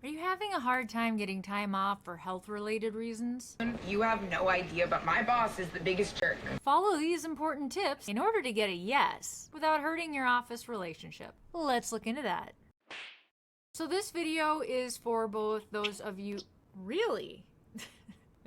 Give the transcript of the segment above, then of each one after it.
Are you having a hard time getting time off for health-related reasons? You have no idea, but my boss is the biggest jerk. Follow these important tips in order to get a yes without hurting your office relationship. Let's look into that. So this video is for both those of you... Really?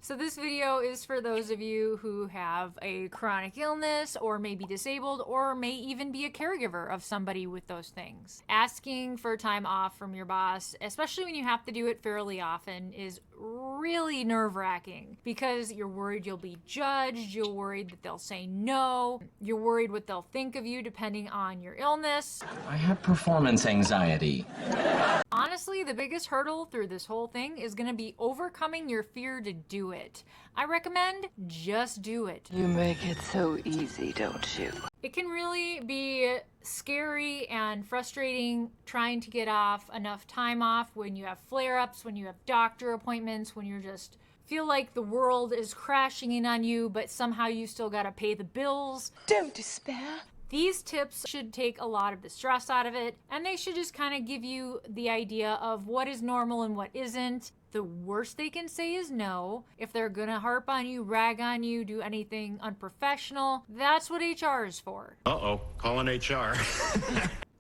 So this video is for those of you who have a chronic illness or may be disabled or may even be a caregiver of somebody with those things. Asking for time off from your boss, especially when you have to do it fairly often, is really nerve-wracking because you're worried you'll be judged, you're worried that they'll say no, you're worried what they'll think of you depending on your illness. I have performance anxiety. Honestly, the biggest hurdle through this whole thing is going to be overcoming your fear to do it. I recommend just do it. You make it so easy, don't you? It can really be scary and frustrating trying to get off enough time off when you have flare-ups, when you have doctor appointments, when you're just feel like the world is crashing in on you, but somehow you still gotta pay the bills. Don't despair. These tips should take a lot of the stress out of it, and they should just kind of give you the idea of what is normal and what isn't. The worst they can say is no. If they're gonna harp on you, rag on you, do anything unprofessional, that's what HR is for. Uh-oh, calling HR.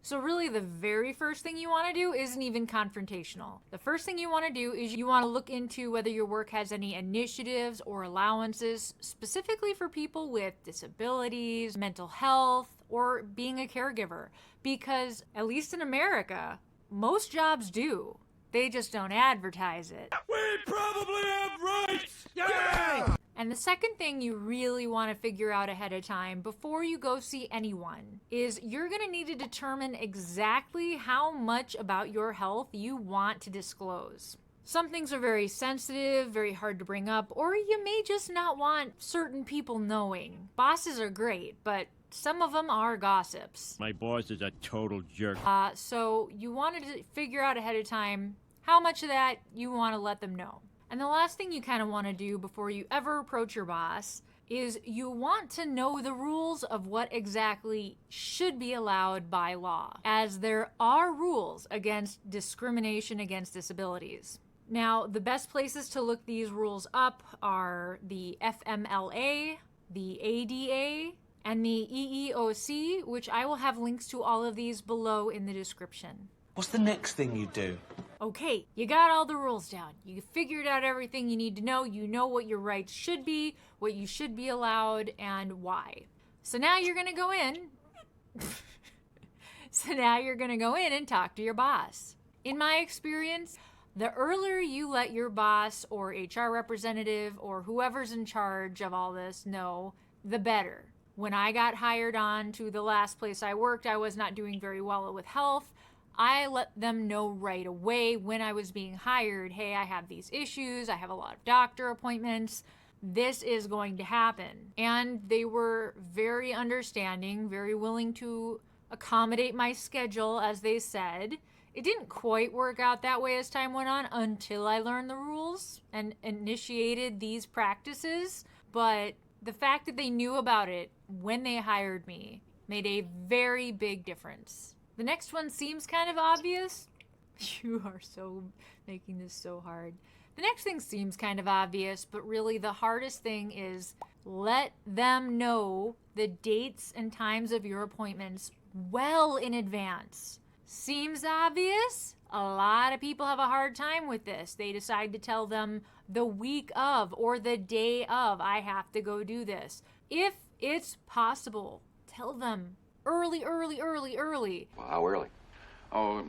So really the very first thing you want to do isn't even confrontational. The first thing you want to do is you want to look into whether your work has any initiatives or allowances specifically for people with disabilities, mental health, or being a caregiver. Because at least in America, most jobs do. They just don't advertise it. We probably have rights! Yeah! And the second thing you really want to figure out ahead of time before you go see anyone is you're going to need to determine exactly how much about your health you want to disclose. Some things are very sensitive, very hard to bring up, or you may just not want certain people knowing. Bosses are great, but some of them are gossips. My boss is a total jerk. So you wanted to figure out ahead of time how much of that you want to let them know. And the last thing you kind of want to do before you ever approach your boss is you want to know the rules of what exactly should be allowed by law, as there are rules against discrimination against disabilities. Now, the best places to look these rules up are the FMLA, the ADA, and the EEOC, which I will have links to all of these below in the description. What's the next thing you do? Okay, you got all the rules down. You figured out everything you need to know. You know what your rights should be, what you should be allowed, and why. So now you're gonna go in. And talk to your boss. In my experience, the earlier you let your boss or HR representative or whoever's in charge of all this know, the better. When I got hired on to the last place I worked, I was not doing very well with health. I let them know right away when I was being hired, hey, I have these issues, I have a lot of doctor appointments, this is going to happen. And they were very understanding, very willing to accommodate my schedule, as they said. It didn't quite work out that way as time went on until I learned the rules and initiated these practices, but the fact that they knew about it when they hired me made a very big difference. The next one seems kind of obvious. You are so making this so hard. The next thing seems kind of obvious, but really the hardest thing is let them know the dates and times of your appointments well in advance. Seems obvious? A lot of people have a hard time with this. They decide to tell them the week of or the day of, I have to go do this. If it's possible, tell them early. Well, how early? Oh,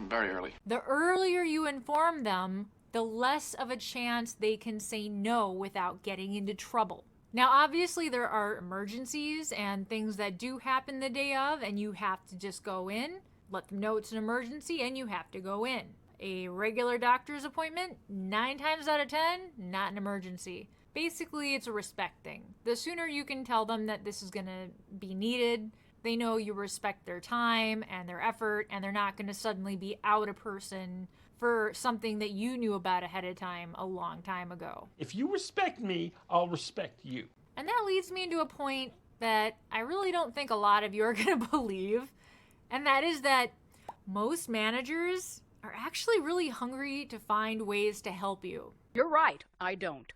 very early. The earlier you inform them, the less of a chance they can say no without getting into trouble. Now, obviously, there are emergencies and things that do happen the day of, and you have to just go in, let them know it's an emergency, and you have to go in. A regular doctor's appointment, 9 times out of 10, not an emergency. Basically, it's a respect thing. The sooner you can tell them that this is going to be needed, they know you respect their time and their effort, and they're not going to suddenly be out a person for something that you knew about ahead of time a long time ago. If you respect me, I'll respect you. And that leads me into a point that I really don't think a lot of you are going to believe, and that is that most managers are actually really hungry to find ways to help you. You're right, I don't.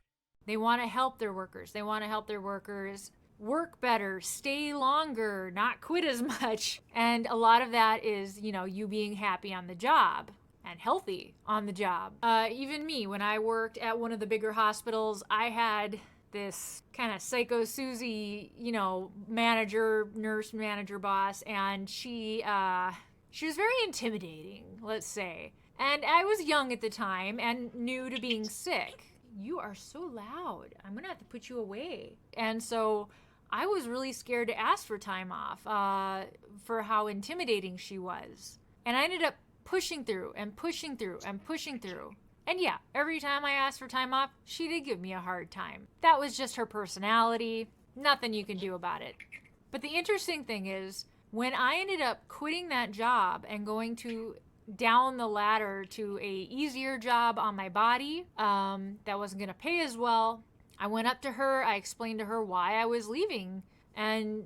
They want to help their workers. They want to help their workers work better, stay longer, not quit as much. And a lot of that is, you being happy on the job and healthy on the job. Even me, when I worked at one of the bigger hospitals, I had this kind of psycho Susie, nurse manager boss, and she was very intimidating, let's say. And I was young at the time and new to being sick. You are so loud. I'm gonna have to put you away. And so I was really scared to ask for time off for how intimidating she was. And I ended up pushing through and pushing through and pushing through. And yeah, every time I asked for time off, she did give me a hard time. That was just her personality. Nothing you can do about it. But the interesting thing is, when I ended up quitting that job and going down the ladder to a easier job on my body that wasn't going to pay as well, I went up to her, I explained to her why I was leaving, and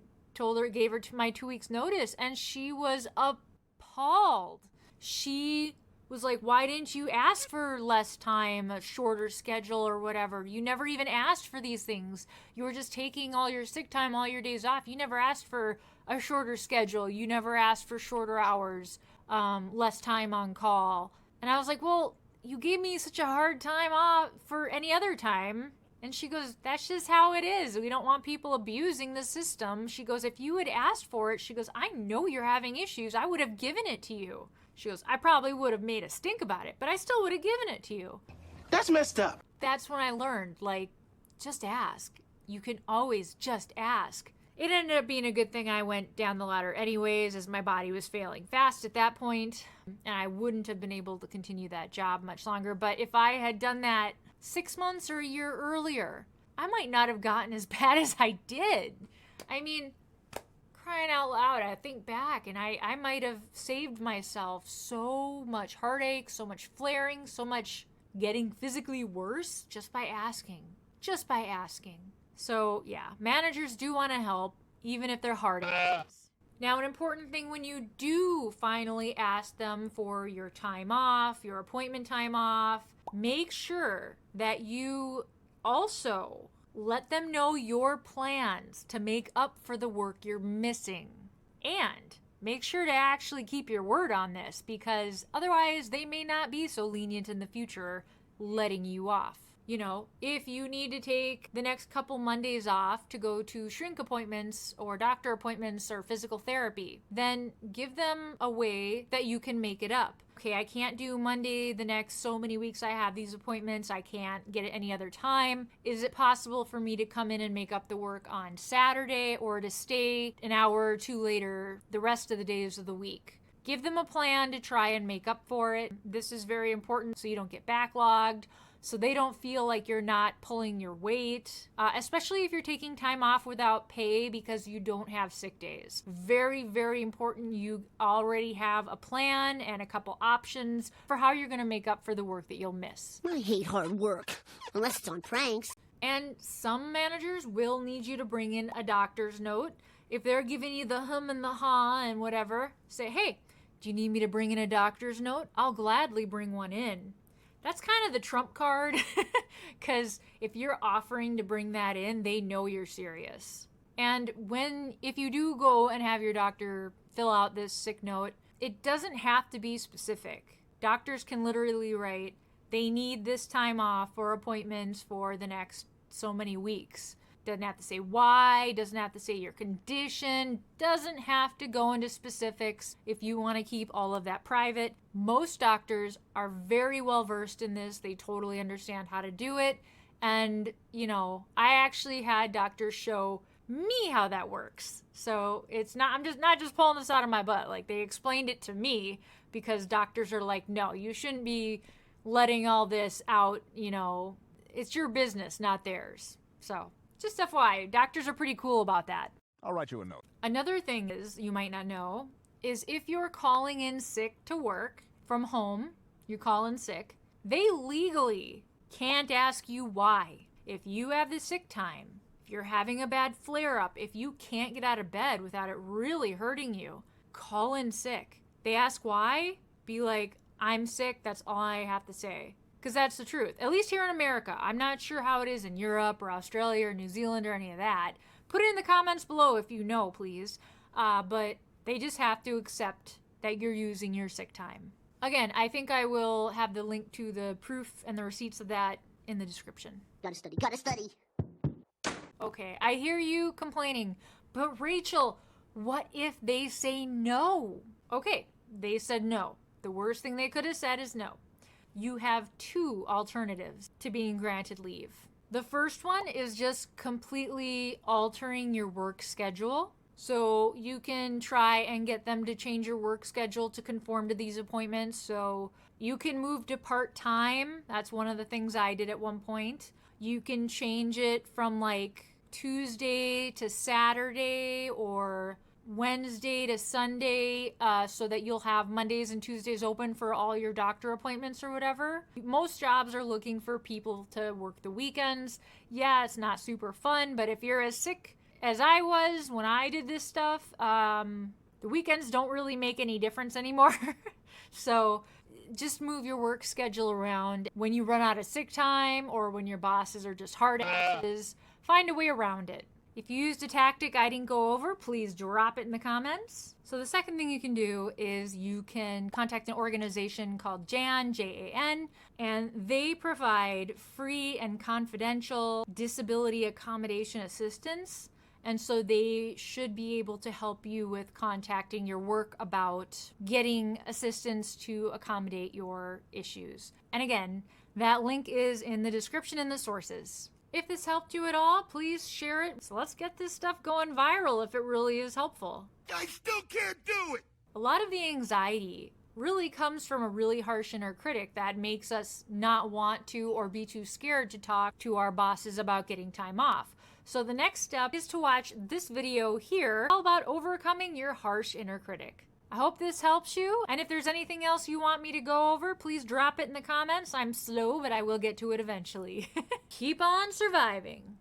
gave her my 2 weeks notice, and she was appalled. She was like, why didn't you ask for less time, a shorter schedule or whatever? You never even asked for these things. You were just taking all your sick time, all your days off. You never asked for a shorter schedule. You never asked for shorter hours, less time on call. And I was like, well, you gave me such a hard time off for any other time. And she goes, that's just how it is. We don't want people abusing the system. She goes, if you had asked for it, she goes, I know you're having issues. I would have given it to you. She goes, I probably would have made a stink about it, but I still would have given it to you. That's messed up. That's when I learned, just ask. You can always just ask. It ended up being a good thing I went down the ladder anyways, as my body was failing fast at that point, and I wouldn't have been able to continue that job much longer. But if I had done that 6 months or a year earlier, I might not have gotten as bad as I did. I mean, crying out loud, I think back, and I might have saved myself so much heartache, so much flaring, so much getting physically worse just by asking. Just by asking. So yeah, managers do want to help, even if they're hard at it. Now, an important thing when you do finally ask them for your time off, your appointment time off, make sure that you also let them know your plans to make up for the work you're missing. And make sure to actually keep your word on this, because otherwise they may not be so lenient in the future letting you off. If you need to take the next couple Mondays off to go to shrink appointments or doctor appointments or physical therapy, then give them a way that you can make it up. Okay, I can't do Monday the next so many weeks I have these appointments. I can't get it any other time. Is it possible for me to come in and make up the work on Saturday, or to stay an hour or two later the rest of the days of the week? Give them a plan to try and make up for it. This is very important so you don't get backlogged, so they don't feel like you're not pulling your weight, especially if you're taking time off without pay because you don't have sick days. Very, very important you already have a plan and a couple options for how you're going to make up for the work that you'll miss. I hate hard work, unless it's on pranks. And some managers will need you to bring in a doctor's note. If they're giving you the hum and the ha and whatever, say, hey, do you need me to bring in a doctor's note? I'll gladly bring one in. That's kind of the trump card, because if you're offering to bring that in, they know you're serious. And if you do go and have your doctor fill out this sick note, it doesn't have to be specific. Doctors can literally write, they need this time off for appointments for the next so many weeks. Doesn't have to say why, doesn't have to say your condition, doesn't have to go into specifics if you want to keep all of that private. Most doctors are very well versed in this. They totally understand how to do it. And, I actually had doctors show me how that works. So I'm not just pulling this out of my butt. Like, they explained it to me, because doctors are like, no, you shouldn't be letting all this out. It's your business, not theirs. So just FYI, doctors are pretty cool about that. I'll write you a note. Another thing you might not know is if you're calling in sick to work from home, you call in sick, they legally can't ask you why. If you have the sick time, if you're having a bad flare-up, if you can't get out of bed without it really hurting you, call in sick. They ask why, be like, I'm sick, that's all I have to say. Because that's the truth. At least here in America. I'm not sure how it is in Europe or Australia or New Zealand or any of that. Put it in the comments below if you know, please. But they just have to accept that you're using your sick time. Again, I think I will have the link to the proof and the receipts of that in the description. Gotta study, gotta study. Okay, I hear you complaining, but Rachel, what if they say no? Okay, they said no. The worst thing they could have said is no. You have two alternatives to being granted leave. The first one is just completely altering your work schedule. So you can try and get them to change your work schedule to conform to these appointments. So you can move to part-time. That's one of the things I did at one point. You can change it from like Tuesday to Saturday or Wednesday to Sunday, so that you'll have Mondays and Tuesdays open for all your doctor appointments or whatever. Most jobs are looking for people to work the weekends. Yeah, it's not super fun, but if you're as sick as I was when I did this stuff, the weekends don't really make any difference anymore. So just move your work schedule around. When you run out of sick time or when your bosses are just hard asses, find a way around it. If you used a tactic I didn't go over, please drop it in the comments. So the second thing you can do is you can contact an organization called JAN, J-A-N, and they provide free and confidential disability accommodation assistance. And so they should be able to help you with contacting your work about getting assistance to accommodate your issues. And again, that link is in the description and the sources. If this helped you at all, please share it. So let's get this stuff going viral if it really is helpful. I still can't do it! A lot of the anxiety really comes from a really harsh inner critic that makes us not want to or be too scared to talk to our bosses about getting time off. So the next step is to watch this video here all about overcoming your harsh inner critic. I hope this helps you, and if there's anything else you want me to go over, please drop it in the comments. I'm slow, but I will get to it eventually. Keep on surviving.